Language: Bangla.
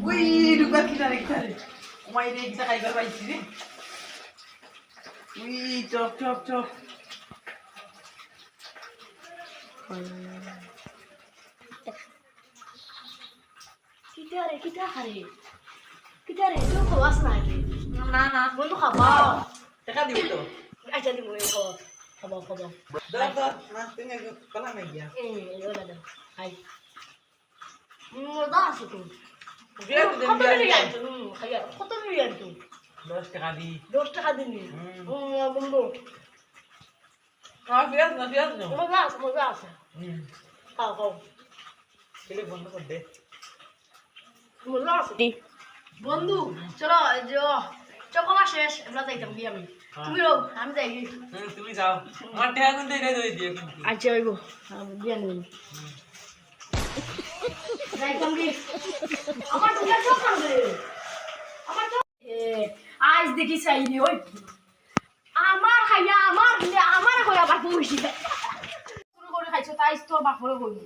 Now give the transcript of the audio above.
ওই ঢুকা কিনারে কিনারে ওমাই রে কিটা খাইবার পাইছি রে উই চপ চপ চপ কিটা তো খাওয়াস না না না বন্ধু খাবা টাকা দিবি তো আচ্ছা দিব খাবা দাদা দাদা না তুমি কলা নাই গিয়া এগুলো দাও খাই মজা আছে তো বিয়ার দিন কত বিয়ার মিলিয়ন তো খাইয়া কত মিলিয়ন তো 10 টাকা দি 10 টাকা দিনি বন্ধু বিয়ার না মজা আছে খাও ছেলে বন্ধ কর দে মজা আছে বন্ধু চলো চকমা শেষ আমরা যাইতাম কি আমি তুমি রো আমি যাই তুমি যাও আমার টাকা কোন দেই দই দিয়ে কিন্তু আচ্ছা হইব দিয়া নিন যাইতাম কি আমার দুটা চোখ কাঁদে আমার তো আজ দেখি চাইনি ওই আমার খাইয়া আমার দিলে আমার কই আবার পৌঁছি শুরু করে খাইছো তাই তোর বাপরে কইনি